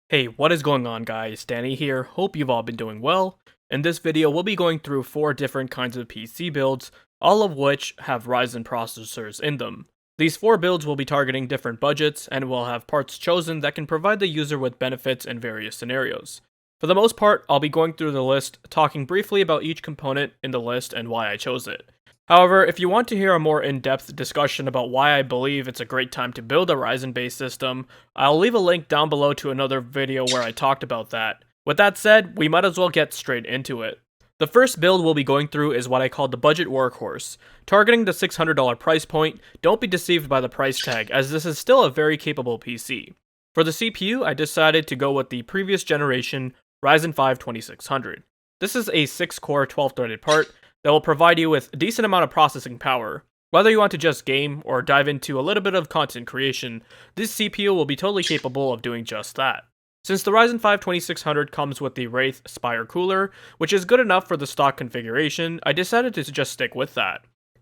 Hey, what is going on guys? Danny here, hope you've all been doing well. In this video, we'll be going through 4 different kinds of PC builds, all of which have Ryzen processors in them. These 4 builds will be targeting different budgets, and will have parts chosen that can provide the user with benefits in various scenarios. For the most part, I'll be going through the list, talking briefly about each component in the list and why I chose it. However, if you want to hear a more in-depth discussion about why I believe it's a great time to build a Ryzen-based system, I'll leave a link down below to another video where I talked about that. With that said, we might as well get straight into it. The first build we'll be going through is what I call the budget workhorse. Targeting the $600 price point, don't be deceived by the price tag, as this is still a very capable PC. For the CPU, I decided to go with the previous generation Ryzen 5 2600. This is a 6-core 12-threaded part that will provide you with a decent amount of processing power. Whether you want to just game or dive into a little bit of content creation, this CPU will be totally capable of doing just that. Since the Ryzen 5 2600 comes with the Wraith Spire cooler, which is good enough for the stock configuration, I decided to just stick with that.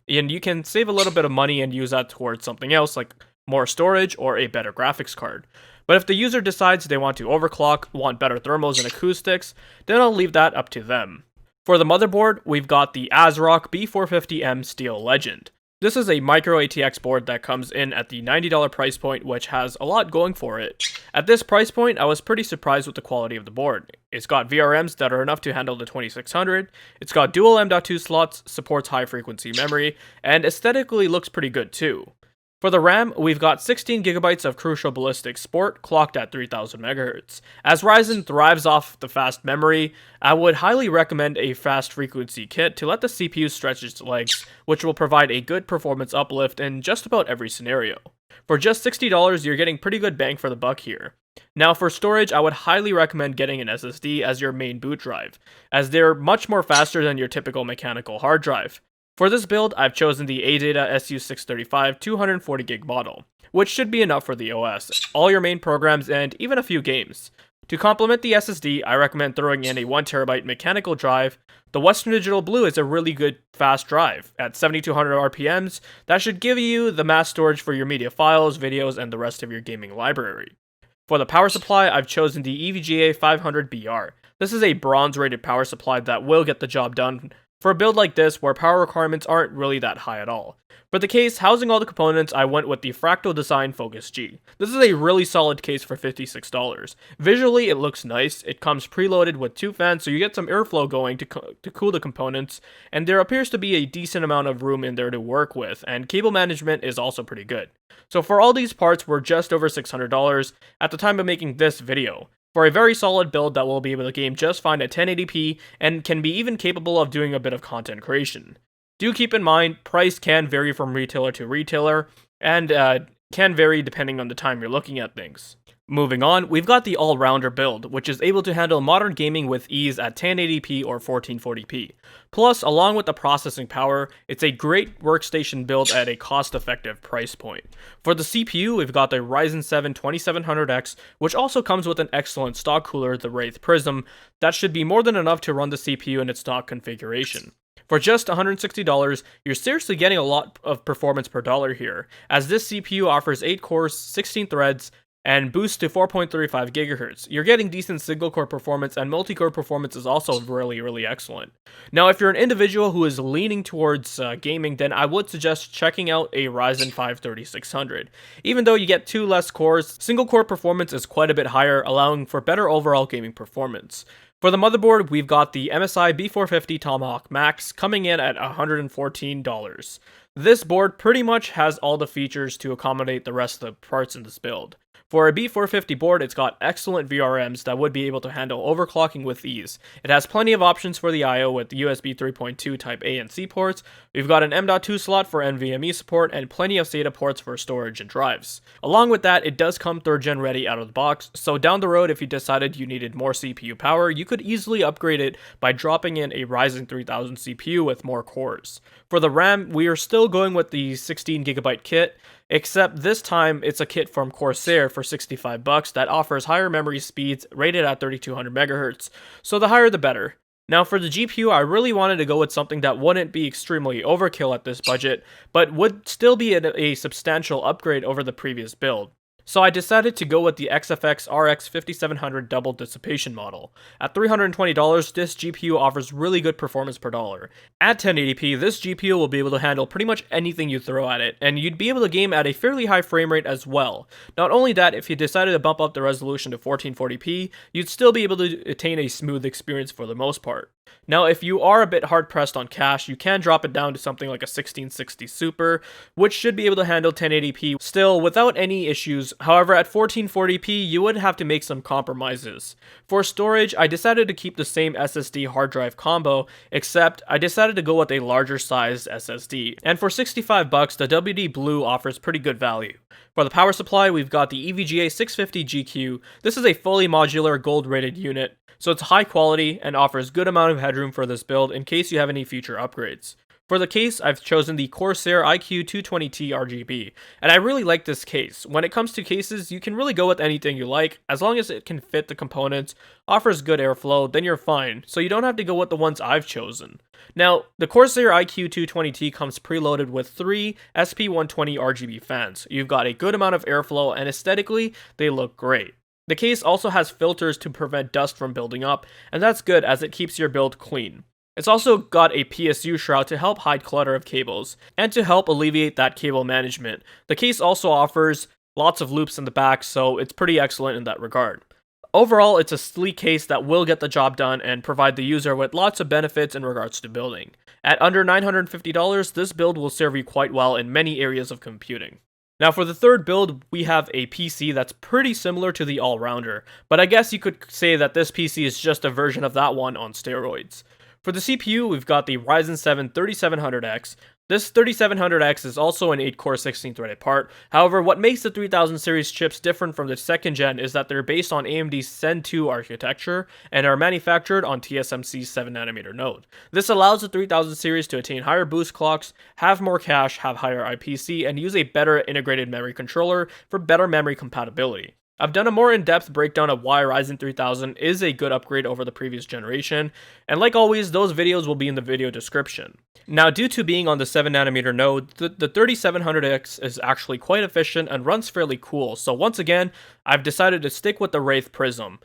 And you can save a little bit of money and use that towards something else like more storage or a better graphics card. But if the user decides they want to overclock, want better thermals and acoustics, then I'll leave that up to them. For the motherboard, we've got the ASRock B450M Steel Legend. This is a micro ATX board that comes in at the $90 price point, which has a lot going for it. At this price point, I was pretty surprised with the quality of the board. It's got VRMs that are enough to handle the 2600, it's got dual M.2 slots, supports high frequency memory, and aesthetically looks pretty good too. For the RAM, we've got 16GB of Crucial Ballistic Sport clocked at 3000 MHz. As Ryzen thrives off the fast memory, I would highly recommend a fast frequency kit to let the CPU stretch its legs, which will provide a good performance uplift in just about every scenario. For just $60, you're getting pretty good bang for the buck here. Now for storage, I would highly recommend getting an SSD as your main boot drive, as they're much more faster than your typical mechanical hard drive. For this build, I've chosen the ADATA SU635 240GB model, which should be enough for the OS, all your main programs, and even a few games. To complement the SSD, I recommend throwing in a 1TB mechanical drive. The Western Digital Blue is a really good fast drive. At 7200 RPMs, that should give you the mass storage for your media files, videos, and the rest of your gaming library. For the power supply, I've chosen the EVGA 500BR. This is a bronze-rated power supply that will get the job done for a build like this where power requirements aren't really that high at all. For the case housing all the components, I went with the Fractal Design Focus G. This is a really solid case for $56. Visually, it looks nice. It comes preloaded with 2 fans, so you get some airflow going to cool the components, and there appears to be a decent amount of room in there to work with, and cable management is also pretty good. So for all these parts, we're just over $600 at the time of making this video, for a very solid build that will be able to game just fine at 1080p and can be even capable of doing a bit of content creation. Do keep in mind, price can vary from retailer to retailer, and can vary depending on the time you're looking at things. Moving on, we've got the all-rounder build, which is able to handle modern gaming with ease at 1080p or 1440p. Plus, along with the processing power, it's a great workstation build at a cost-effective price point. For the CPU, we've got the Ryzen 7 2700X, which also comes with an excellent stock cooler, the Wraith Prism, that should be more than enough to run the CPU in its stock configuration. For just $160, you're seriously getting a lot of performance per dollar here, as this CPU offers 8 cores, 16 threads, and boosts to 4.35 GHz. You're getting decent single-core performance, and multi-core performance is also really excellent. Now, if you're an individual who is leaning towards gaming, then I would suggest checking out a Ryzen 5 3600. Even though you get 2 less cores, single-core performance is quite a bit higher, allowing for better overall gaming performance. For the motherboard, we've got the MSI B450 Tomahawk Max coming in at $114. This board pretty much has all the features to accommodate the rest of the parts in this build. For a B450 board, it's got excellent VRMs that would be able to handle overclocking with ease. It has plenty of options for the I/O with USB 3.2 Type A and C ports. We've got an M.2 slot for NVMe support and plenty of SATA ports for storage and drives. Along with that, it does come 3rd gen ready out of the box, so down the road if you decided you needed more CPU power, you could easily upgrade it by dropping in a Ryzen 3000 CPU with more cores. For the RAM, we are still going with the 16GB kit, except this time it's a kit from Corsair for $65 that offers higher memory speeds rated at 3200 MHz, so the higher the better. Now for the GPU, I really wanted to go with something that wouldn't be extremely overkill at this budget, but would still be a substantial upgrade over the previous build. So I decided to go with the XFX RX 5700 double dissipation model. At $320, this GPU offers really good performance per dollar. At 1080p, this GPU will be able to handle pretty much anything you throw at it, and you'd be able to game at a fairly high frame rate as well. Not only that, if you decided to bump up the resolution to 1440p, you'd still be able to attain a smooth experience for the most part. Now, if you are a bit hard pressed on cash, you can drop it down to something like a 1660 Super, which should be able to handle 1080p still without any issues. However, at 1440p, you would have to make some compromises. For storage, I decided to keep the same SSD hard drive combo, except I decided to go with a larger sized SSD. And for $65, the WD Blue offers pretty good value. For the power supply, we've got the EVGA 650 GQ. This is a fully modular gold rated unit, so it's high quality and offers good amount of headroom for this build in case you have any future upgrades. For the case, I've chosen the Corsair IQ220T RGB, and I really like this case. When it comes to cases, you can really go with anything you like, as long as it can fit the components, offers good airflow, then you're fine, so you don't have to go with the ones I've chosen. Now, the Corsair IQ220T comes preloaded with 3 SP120 RGB fans. You've got a good amount of airflow, and aesthetically, they look great. The case also has filters to prevent dust from building up, and that's good as it keeps your build clean. It's also got a PSU shroud to help hide clutter of cables, and to help alleviate that cable management. The case also offers lots of loops in the back, so it's pretty excellent in that regard. Overall, it's a sleek case that will get the job done and provide the user with lots of benefits in regards to building. At under $950, this build will serve you quite well in many areas of computing. Now for the third build, we have a PC that's pretty similar to the All-Rounder, but I guess you could say that this PC is just a version of that one on steroids. For the CPU, we've got the Ryzen 7 3700X. This 3700X is also an 8-core 16-threaded part. However, what makes the 3000 series chips different from the second gen is that they're based on AMD's Zen 2 architecture and are manufactured on TSMC's 7nm node. This allows the 3000 series to attain higher boost clocks, have more cache, have higher IPC, and use a better integrated memory controller for better memory compatibility. I've done a more in-depth breakdown of why Ryzen 3000 is a good upgrade over the previous generation, and like always, those videos will be in the video description. Now, due to being on the 7nm node, the 3700X is actually quite efficient and runs fairly cool, so once again, I've decided to stick with the Wraith Prism.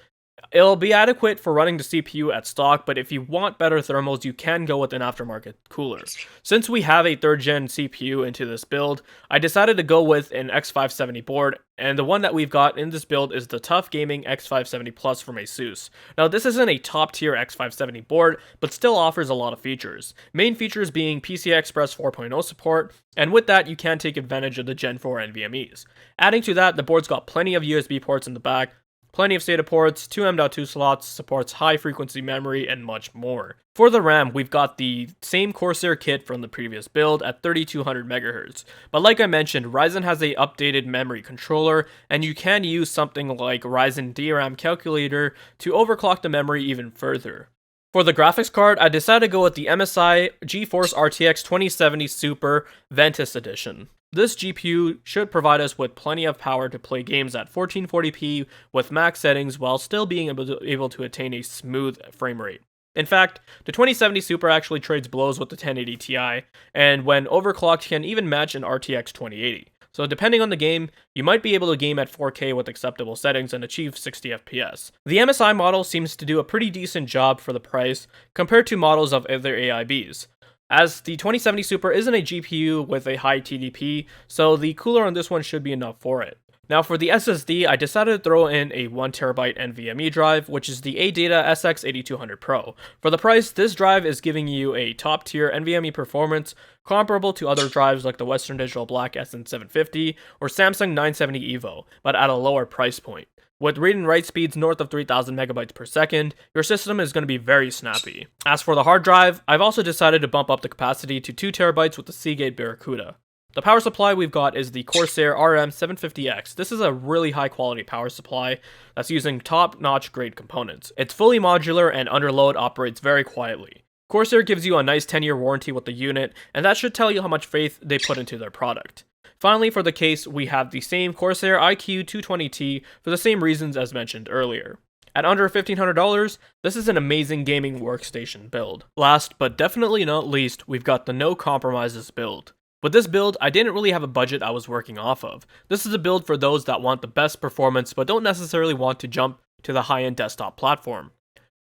It'll be adequate for running the CPU at stock, but if you want better thermals, you can go with an aftermarket cooler. Since we have a 3rd gen CPU into this build, I decided to go with an X570 board, and the one that we've got in this build is the Tough Gaming X570 Plus from Asus. Now, this isn't a top tier X570 board, but still offers a lot of features. Main features being PCI Express 4.0 support, and with that, you can take advantage of the Gen 4 NVMe's. Adding to that, the board's got plenty of USB ports in the back, plenty of SATA ports, 2 M.2 slots, supports high-frequency memory, and much more. For the RAM, we've got the same Corsair kit from the previous build at 3200 MHz. But like I mentioned, Ryzen has a updated memory controller, and you can use something like Ryzen DRAM calculator to overclock the memory even further. For the graphics card, I decided to go with the MSI GeForce RTX 2070 Super Ventus Edition. This GPU should provide us with plenty of power to play games at 1440p with max settings while still being able to attain a smooth frame rate. In fact, the 2070 Super actually trades blows with the 1080 Ti, and when overclocked can even match an RTX 2080. So depending on the game, you might be able to game at 4K with acceptable settings and achieve 60 FPS. The MSI model seems to do a pretty decent job for the price compared to models of other AIBs. As the 2070 Super isn't a GPU with a high TDP, so the cooler on this one should be enough for it. Now for the SSD, I decided to throw in a 1TB NVMe drive, which is the ADATA SX8200 Pro. For the price, this drive is giving you a top tier NVMe performance comparable to other drives like the Western Digital Black SN750 or Samsung 970 EVO, but at a lower price point. With read and write speeds north of 3000 megabytes per second, your system is going to be very snappy. As for the hard drive, I've also decided to bump up the capacity to 2TB with the Seagate Barracuda. The power supply we've got is the Corsair RM750X. This is a really high quality power supply that's using top-notch grade components. It's fully modular and under load operates very quietly. Corsair gives you a nice 10-year warranty with the unit, and that should tell you how much faith they put into their product. Finally, for the case, we have the same Corsair IQ220T for the same reasons as mentioned earlier. At under $1,500, this is an amazing gaming workstation build. Last but definitely not least, we've got the no compromises build. With this build, I didn't really have a budget I was working off of. This is a build for those that want the best performance but don't necessarily want to jump to the high-end desktop platform.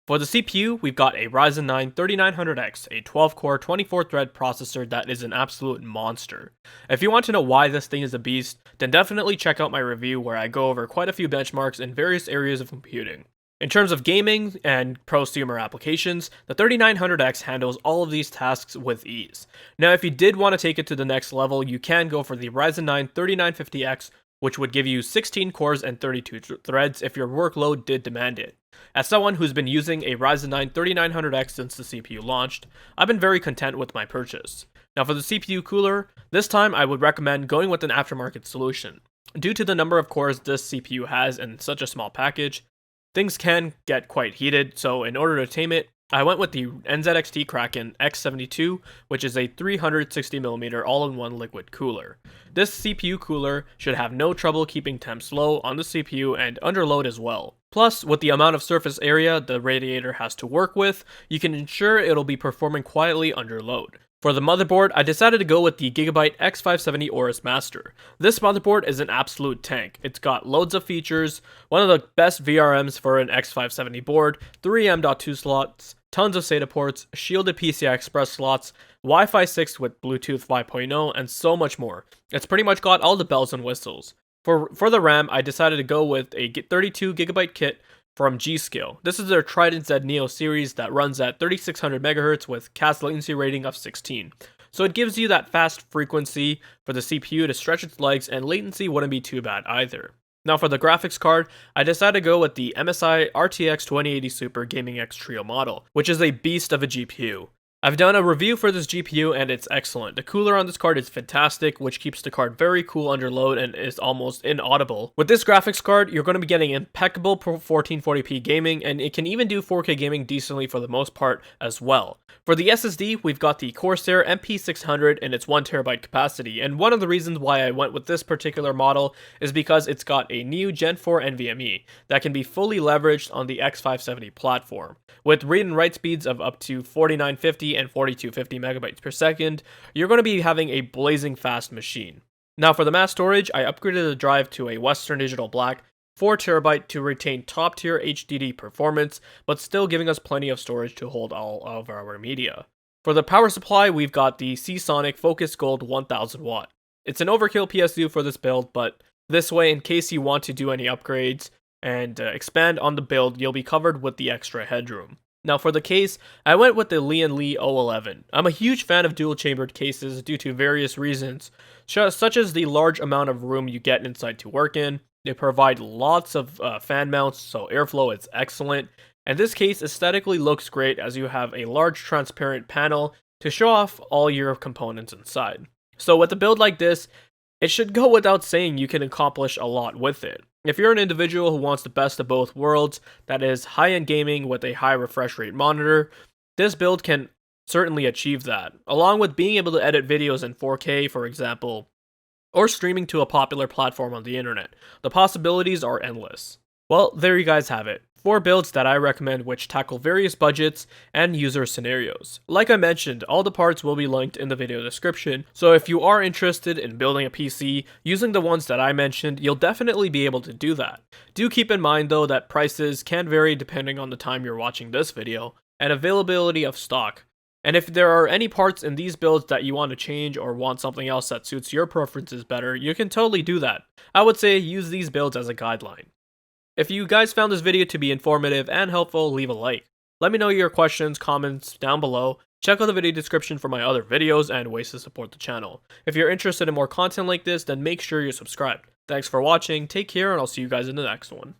For the CPU, we've got a Ryzen 9 3900X, a 12-core 24-thread processor that is an absolute monster. If you want to know why this thing is a beast, then definitely check out my review where I go over quite a few benchmarks in various areas of computing. In terms of gaming and prosumer applications, the 3900X handles all of these tasks with ease. Now, if you did want to take it to the next level, you can go for the Ryzen 9 3950X, which would give you 16 cores and 32 threads if your workload did demand it. As someone who's been using a Ryzen 9 3900X since the CPU launched, I've been very content with my purchase. Now for the CPU cooler, this time I would recommend going with an aftermarket solution. Due to the number of cores this CPU has in such a small package, things can get quite heated, so in order to tame it, I went with the NZXT Kraken X72, which is a 360mm all-in-one liquid cooler. This CPU cooler should have no trouble keeping temps low on the CPU and under load as well. Plus, with the amount of surface area the radiator has to work with, you can ensure it'll be performing quietly under load. For the motherboard, I decided to go with the Gigabyte X570 Aorus Master. This motherboard is an absolute tank. It's got loads of features, one of the best VRMs for an X570 board, 3 M.2 slots, tons of SATA ports, shielded PCI Express slots, Wi-Fi 6 with Bluetooth 5.0, and so much more. It's pretty much got all the bells and whistles. For the RAM, I decided to go with a 32GB kit from G.Skill. This is their Trident Z Neo series that runs at 3600 MHz with CAS latency rating of 16. So it gives you that fast frequency for the CPU to stretch its legs, and latency wouldn't be too bad either. Now for the graphics card, I decided to go with the MSI RTX 2080 Super Gaming X Trio model, which is a beast of a GPU. I've done a review for this GPU and it's excellent. The cooler on this card is fantastic, which keeps the card very cool under load and is almost inaudible. With this graphics card, you're going to be getting impeccable 1440p gaming, and it can even do 4K gaming decently for the most part as well. For the SSD, we've got the Corsair MP600 in its 1TB capacity, and one of the reasons why I went with this particular model is because it's got a new Gen 4 NVMe that can be fully leveraged on the X570 platform. With read and write speeds of up to 4950 and 4250 megabytes per second, you're going to be having a blazing fast machine. Now for the mass storage, I upgraded the drive to a Western Digital Black 4TB to retain top tier HDD performance, but still giving us plenty of storage to hold all of our media. For the power supply, we've got the Seasonic Focus Gold 1000 watt. It's an overkill PSU for this build, but this way, in case you want to do any upgrades and expand on the build, you'll be covered with the extra headroom. Now for the case, I went with the Lian Li 011. I'm a huge fan of dual chambered cases due to various reasons, such as the large amount of room you get inside to work in. They provide lots of fan mounts, so airflow is excellent, and this case aesthetically looks great as you have a large transparent panel to show off all your components inside. So with a build like this, it should go without saying you can accomplish a lot with it. If you're an individual who wants the best of both worlds, that is high-end gaming with a high refresh rate monitor, this build can certainly achieve that, along with being able to edit videos in 4K, for example, or streaming to a popular platform on the internet. The possibilities are endless. Well, there you guys have it. 4 builds that I recommend which tackle various budgets and user scenarios. Like I mentioned, all the parts will be linked in the video description, so if you are interested in building a PC using the ones that I mentioned, you'll definitely be able to do that. Do keep in mind though that prices can vary depending on the time you're watching this video, and availability of stock. And if there are any parts in these builds that you want to change or want something else that suits your preferences better, you can totally do that. I would say use these builds as a guideline. If you guys found this video to be informative and helpful, leave a like. Let me know your questions, comments down below. Check out the video description for my other videos and ways to support the channel. If you're interested in more content like this, then make sure you're subscribed. Thanks for watching, take care, and I'll see you guys in the next one.